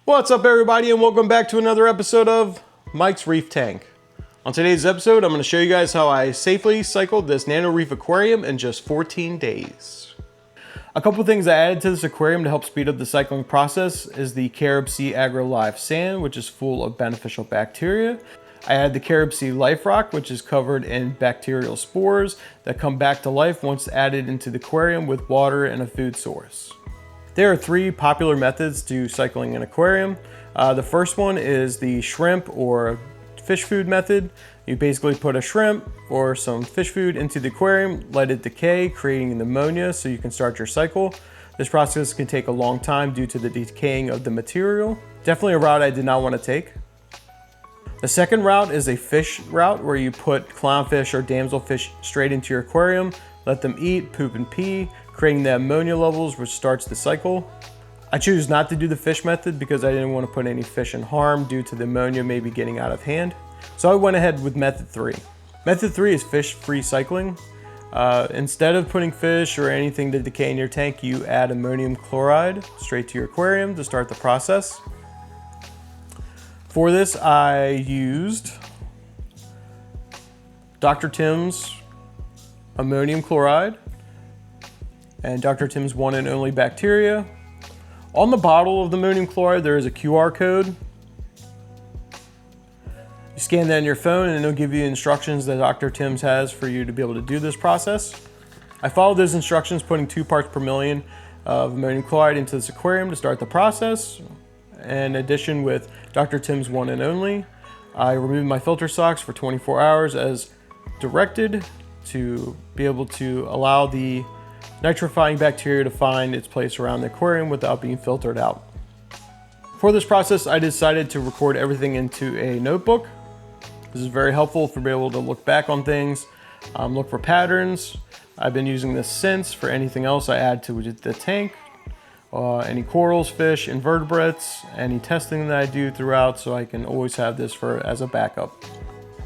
What's up everybody and welcome back to another episode of Mike's Reef Tank. On today's episode, I'm going to show you guys how I safely cycled this Nano Reef aquarium in just 14 days. A couple things I added to this aquarium to help speed up the cycling process is the Carib Sea Agro Live Sand, which is full of beneficial bacteria. I added the Carib Sea Life Rock, which is covered in bacterial spores that come back to life once added into the aquarium with water and a food source. There are three popular methods to cycling an aquarium. The first one is the shrimp or fish food method. You basically put a shrimp or some fish food into the aquarium, let it decay, creating ammonia so you can start your cycle. This process can take a long time due to the decaying of the material. Definitely a route I did not want to take. The second route is a fish route where you put clownfish or damselfish straight into your aquarium, let them eat, poop, and pee, creating the ammonia levels, which starts the cycle. I choose not to do the fish method because I didn't want to put any fish in harm due to the ammonia maybe getting out of hand. So I went ahead with method 3. Method 3 is fish-free cycling. Instead of putting fish or anything to decay in your tank, you add ammonium chloride straight to your aquarium to start the process. For this, I used Dr. Tim's ammonium chloride and Dr. Tim's one and only bacteria. On the bottle of the ammonium chloride, there is a QR code. You scan that on your phone and it'll give you instructions that Dr. Tim's has for you to be able to do this process. I followed those instructions, putting 2 parts per million of ammonium chloride into this aquarium to start the process. In addition, with Dr. Tim's one and only, I removed my filter socks for 24 hours as directed to be able to allow the nitrifying bacteria to find its place around the aquarium without being filtered out. For this process, I decided to record everything into a notebook. This is very helpful for being able to look back on things, look for patterns. I've been using this since for anything else I add to the tank, any corals, fish, invertebrates, any testing that I do throughout, so I can always have this as a backup.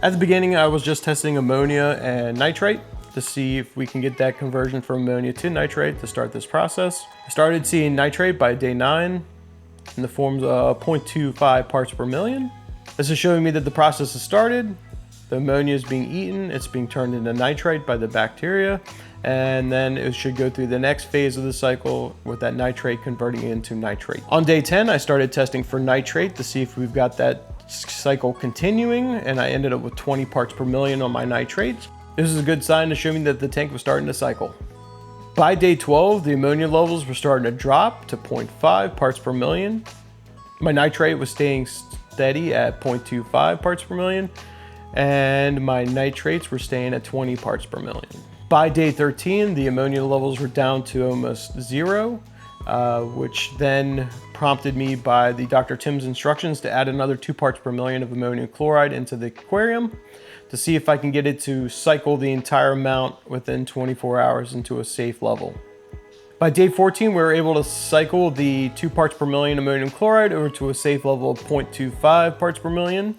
At the beginning, I was just testing ammonia and nitrate to see if we can get that conversion from ammonia to nitrate to start this process. I started seeing nitrate by day 9 in the forms of 0.25 parts per million. This is showing me that the process has started. The ammonia is being eaten, it's being turned into nitrate by the bacteria, and then it should go through the next phase of the cycle with that nitrate converting into nitrate. On day 10, I started testing for nitrate to see if we've got that cycle continuing, and I ended up with 20 parts per million on my nitrates. This is a good sign to show me that the tank was starting to cycle. By day 12, the ammonia levels were starting to drop to 0.5 parts per million. My nitrate was staying steady at 0.25 parts per million, and my nitrates were staying at 20 parts per million. By day 13, the ammonia levels were down to almost 0, which then prompted me by the Dr. Tim's instructions to add another 2 parts per million of ammonium chloride into the aquarium to see if I can get it to cycle the entire amount within 24 hours into a safe level. By day 14, we were able to cycle the 2 parts per million ammonium chloride over to a safe level of 0.25 parts per million.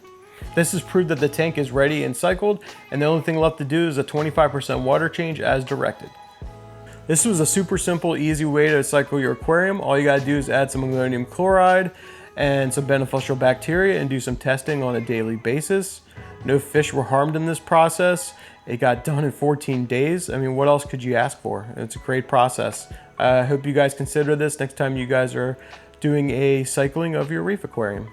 This has proved that the tank is ready and cycled, and the only thing left to do is a 25% water change as directed. This was a super simple, easy way to cycle your aquarium. All you gotta do is add some ammonium chloride and some beneficial bacteria and do some testing on a daily basis. No fish were harmed in this process. It got done in 14 days. I mean, what else could you ask for? It's a great process. I hope you guys consider this next time you guys are doing a cycling of your reef aquarium.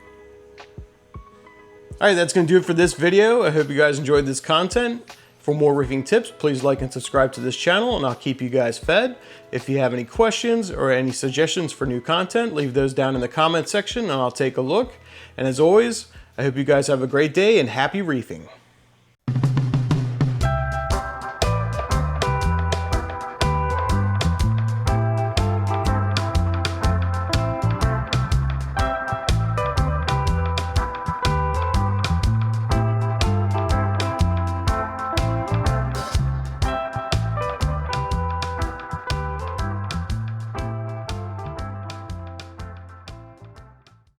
All right, that's gonna do it for this video. I hope you guys enjoyed this content. For more reefing tips, please like and subscribe to this channel and I'll keep you guys fed. If you have any questions or any suggestions for new content, leave those down in the comment section and I'll take a look. And as always, I hope you guys have a great day and happy reefing.